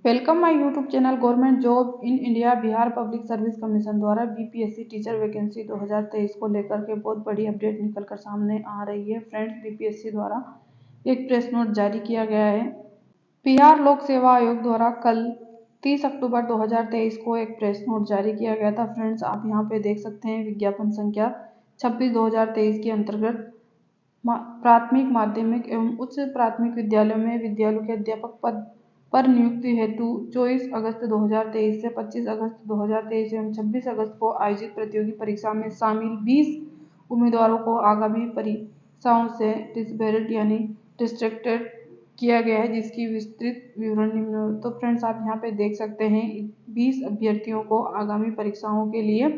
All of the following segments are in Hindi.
Welcome my YouTube channel. Government job in India Bihar public service commission द्वारा बीपीएससी टीचर वैकेंसी 2023 को लेकर के बहुत बड़ी अपडेट निकल कर सामने आ रही है। फ्रेंड्स, बीपीएससी द्वारा एक प्रेस नोट जारी किया गया है। बिहार लोक सेवा आयोग द्वारा कल 30 अक्टूबर 2023 को एक प्रेस नोट जारी किया गया था। फ्रेंड्स, आप यहाँ पे देख सकते हैं विज्ञापन संख्या 26/2023 के अंतर्गत प्राथमिक, माध्यमिक एवं उच्च प्राथमिक विद्यालयों में विद्यालयों के अध्यापक पद पर नियुक्ति हेतु 24 अगस्त 2023 से 25 अगस्त 2023 एवं 26 अगस्त को आयोजित प्रतियोगी परीक्षा में शामिल 20 उम्मीदवारों को आगामी परीक्षाओं से डिसबैरड यानी डिस्ट्रैक्टेड किया गया है, जिसकी विस्तृत विवरण निम्न। तो फ्रेंड्स, आप यहाँ पे देख सकते हैं 20 अभ्यर्थियों को आगामी परीक्षाओं के लिए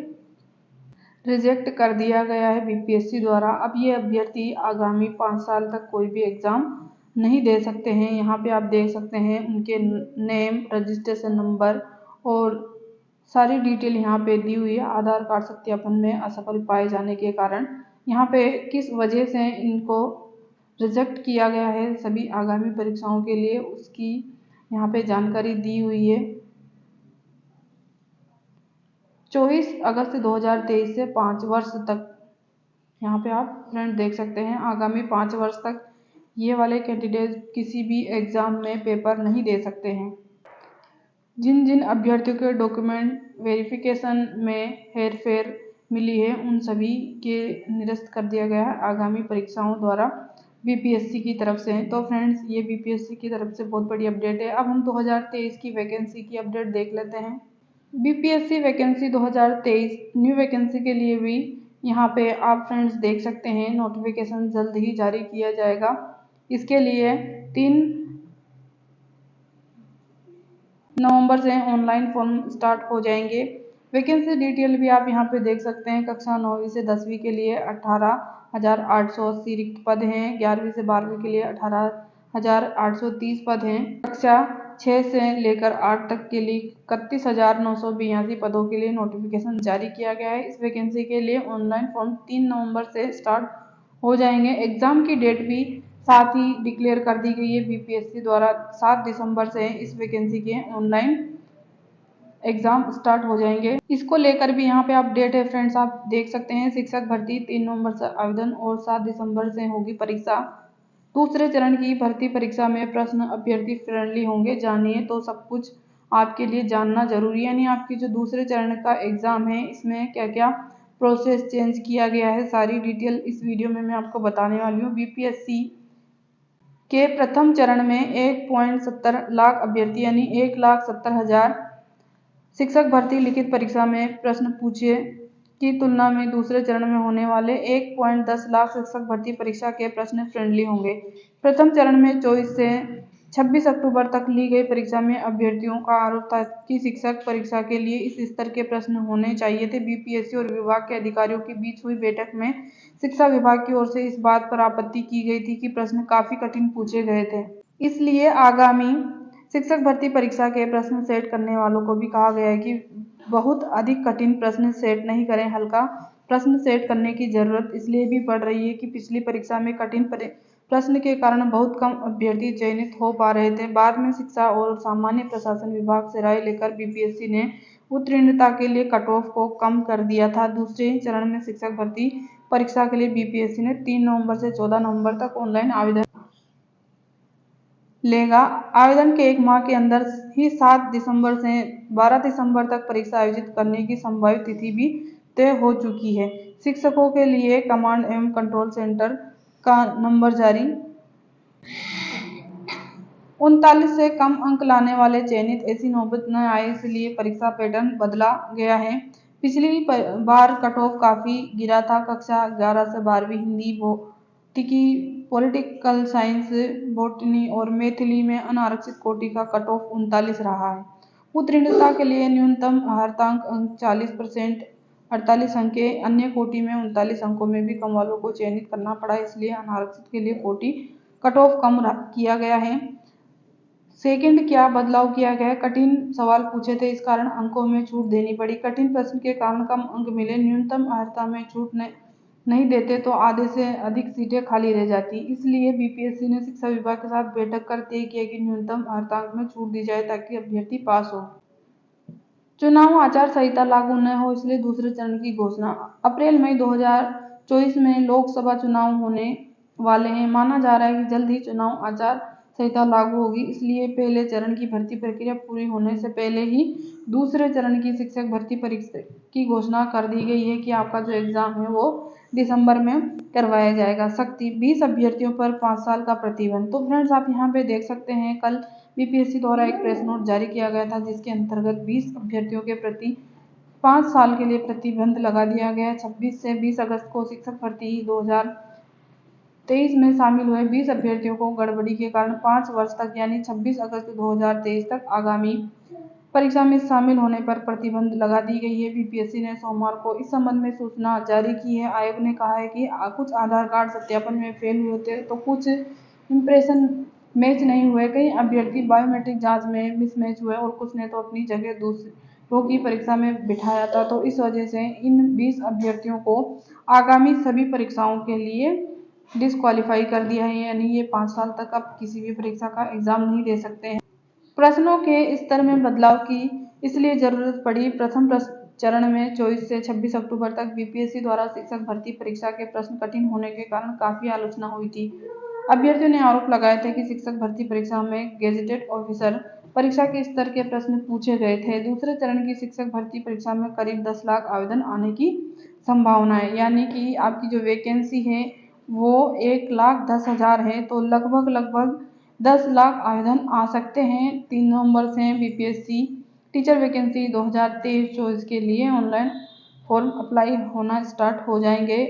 रिजेक्ट कर दिया गया है बीपीएससी द्वारा। अब ये अभ्यर्थी आगामी 5 साल तक कोई भी एग्जाम नहीं दे सकते हैं। यहाँ पे आप देख सकते हैं उनके नेम, रजिस्ट्रेशन नंबर और सारी डिटेल यहाँ पे दी हुई है। आधार कार्ड सत्यापन में असफल पाए जाने के कारण यहाँ पे किस वजह से इनको रिजेक्ट किया गया है सभी आगामी परीक्षाओं के लिए, उसकी यहाँ पे जानकारी दी हुई है। 24 अगस्त 2023 से 5 वर्ष तक यहाँ पे आप फ्रेंड देख सकते हैं आगामी 5 वर्ष तक ये वाले कैंडिडेट किसी भी एग्जाम में पेपर नहीं दे सकते हैं। जिन जिन अभ्यर्थियों के डॉक्यूमेंट वेरिफिकेशन में हेरफेर मिली है उन सभी के निरस्त कर दिया गया है आगामी परीक्षाओं द्वारा बीपीएससी की तरफ से। तो फ्रेंड्स, ये बीपीएससी की तरफ से बहुत बड़ी अपडेट है। अब हम 2023 की वैकेंसी की अपडेट देख लेते हैं। बीपीएससी वैकेंसी 2023 न्यू वैकेंसी के लिए भी यहाँ पे आप फ्रेंड्स देख सकते हैं नोटिफिकेशन जल्द ही जारी किया जाएगा। इसके लिए 3 नवंबर से ऑनलाइन फॉर्म स्टार्ट हो जाएंगे। वैकेंसी डिटेल भी आप यहाँ पे देख सकते हैं। कक्षा 9वीं से 10वीं के लिए 18,880 रिक्त पद हैं। 11वीं से 12वीं के लिए 18,830 पद हैं। कक्षा 6 से लेकर 8 तक के लिए 31,982 पदों के लिए नोटिफिकेशन जारी किया गया है। इस वैकेंसी के लिए ऑनलाइन फॉर्म 3 नवंबर से स्टार्ट हो जाएंगे। एग्जाम की डेट भी साथ ही डिक्लेयर कर दी गई है बीपीएससी द्वारा। 7 दिसंबर से इस वैकेंसी के ऑनलाइन एग्जाम स्टार्ट हो जाएंगे। इसको लेकर भी यहाँ पे अपडेट है फ्रेंड्स, आप देख सकते हैं। शिक्षक भर्ती 3 नवंबर से आवेदन और 7 दिसंबर से होगी परीक्षा। दूसरे चरण की भर्ती परीक्षा में प्रश्न अभ्यर्थी फ्रेंडली होंगे। जानिए तो सब कुछ आपके लिए जानना जरूरी है, यानी आपकी जो दूसरे चरण का एग्जाम है इसमें क्या क्या प्रोसेस चेंज किया गया है, सारी डिटेल इस वीडियो में मैं आपको बताने वाली हूँ। बीपीएससी के प्रथम चरण में 1.70 लाख अभ्यर्थी यानी 1,70,000 शिक्षक भर्ती लिखित परीक्षा में प्रश्न पूछे की तुलना में दूसरे चरण में होने वाले 1.10 लाख शिक्षक भर्ती परीक्षा के प्रश्न फ्रेंडली होंगे। प्रथम चरण में 24 से 26 अक्टूबर तक ली गई परीक्षा में अभ्यर्थियों का आरोप था कि शिक्षक परीक्षा के लिए इस स्तर के प्रश्न होने चाहिए थे। बीपीएससी और विभाग के अधिकारियों के बीच हुई बैठक में शिक्षा विभाग की ओर से इस बात पर आपत्ति की गई थी कि प्रश्न काफी कठिन पूछे गए थे। इसलिए आगामी शिक्षक भर्ती परीक्षा के प्रश्न सेट करने वालों को भी कहा गया है कि बहुत अधिक कठिन प्रश्न सेट नहीं करें। हल्का प्रश्न सेट करने की जरूरत इसलिए भी पड़ रही है कि पिछली परीक्षा में कठिन प्रश्न के कारण बहुत कम अभ्यर्थी चयनित हो पा रहे थे। बाद में शिक्षा और सामान्य प्रशासन विभाग से राय लेकर बीपीएससी ने उत्तीर्णता के लिए कट ऑफ को कम कर दिया था। दूसरे चरण में शिक्षक भर्ती परीक्षा के लिए बीपीएससी ने 3 नवंबर से 14 नवंबर तक ऑनलाइन आवेदन लेगा। आवेदन के 1 माह के अंदर ही 7 दिसंबर से 12 दिसंबर तक परीक्षा आयोजित करने की संभावित तिथि भी तय हो चुकी है। शिक्षकों के लिए कमांड एवं कंट्रोल सेंटर का नंबर जारी। 39 से कम अंक लाने वाले चयनित ऐसी नौबत न आए, इसलिए परीक्षा पैटर्न बदला गया है। पिछली बार कट ऑफ काफी गिरा था। कक्षा 11 से 12वीं हिंदी, भौतिकी, पॉलिटिकल साइंस, बॉटनी और मैथिली में अनारक्षित कोटि का कट ऑफ 39 रहा है। उत्तीर्णता के लिए न्यूनतम अर्हतांक अंक 40% 48 अंक के, अन्य कोटि में 39 अंकों में भी कम वालों को चयनित करना पड़ा, इसलिए अनारक्षित के लिए कोटि कट ऑफ कम किया गया है। सेकंड, क्या बदलाव किया गया है? कठिन सवाल पूछे थे, इस कारण अंकों में छूट देनी पड़ी। कठिन प्रश्न के कारण कम अंक मिले। न्यूनतम अर्हता में छूट नहीं देते तो आधे से अधिक सीटें खाली रह जाती। इसलिए बीपीएससी ने शिक्षा विभाग के साथ बैठक कर तय किया कि न्यूनतम अर्धांक में छूट दी जाए ताकि अभ्यर्थी पास हो। चुनाव आचार संहिता लागू न हो, इसलिए दूसरे चरण की घोषणा। अप्रैल मई 2024 में लोकसभा चुनाव होने वाले हैं। माना जा रहा है कि जल्द ही चुनाव आचार संहिता लागू होगी, इसलिए पहले चरण की भर्ती प्रक्रिया पूरी होने से पहले ही दूसरे चरण की शिक्षक भर्ती परीक्षा की घोषणा कर दी गई है कि आपका जो एग्जाम है वो दिसंबर में करवाया जाएगा। सख्ती, 20 अभ्यर्थियों पर 5 साल का प्रतिबंध। तो फ्रेंड्स, आप यहाँ पे देख सकते हैं, कल बीपीएससी द्वारा एक प्रेस नोट जारी किया गया था जिसके अंतर्गत 20 अभ्यर्थियों के प्रति 5 साल के लिए प्रतिबंध लगा दिया गया है। 26 से 20 अगस्त को शिक्षक भर्ती 2023 में शामिल हुए 20 अभ्यर्थियों को गड़बड़ी के कारण 5 वर्ष तक यानी 26 अगस्त 2023 तक आगामी परीक्षा में शामिल होने पर प्रतिबंध लगा दी गई है। बीपीएससी ने सोमवार को इस संबंध में सूचना जारी की है। आयोग ने कहा है कि कुछ आधार कार्ड सत्यापन में फेल हुए थे, तो कुछ इम्प्रेशन मैच नहीं हुए, कई अभ्यर्थी बायोमेट्रिक जांच में मिसमैच हुए और कुछ ने तो अपनी जगह दूसरों की परीक्षा में बिठाया था। तो इस वजह से इन 20 अभ्यर्थियों को आगामी सभी परीक्षाओं के लिए डिस्क्वालीफाई कर दिया है, यानी ये 5 साल तक अब किसी भी परीक्षा का एग्जाम नहीं दे सकते हैं। प्रश्नों के स्तर में बदलाव की इसलिए जरूरत पड़ी। प्रथम चरण में 24 से 26 अक्टूबर तक बीपीएससी द्वारा शिक्षक भर्ती परीक्षा के प्रश्न कठिन होने के कारण काफी आलोचना हुई थी। अभ्यर्थियों ने आरोप लगाए थे कि शिक्षक भर्ती परीक्षा में गेजेटेड ऑफिसर परीक्षा के स्तर के प्रश्न पूछे गए थे। दूसरे चरण की शिक्षक भर्ती परीक्षा में करीब 10 लाख आवेदन आने की संभावना है, यानी कि आपकी जो वैकेंसी है वो 1,10,000 है, तो लगभग 10 लाख आवेदन आ सकते हैं। 3 नवंबर से बीपीएससी टीचर वैकेंसी 2023-24 के लिए ऑनलाइन फॉर्म अप्लाई होना स्टार्ट हो जाएंगे।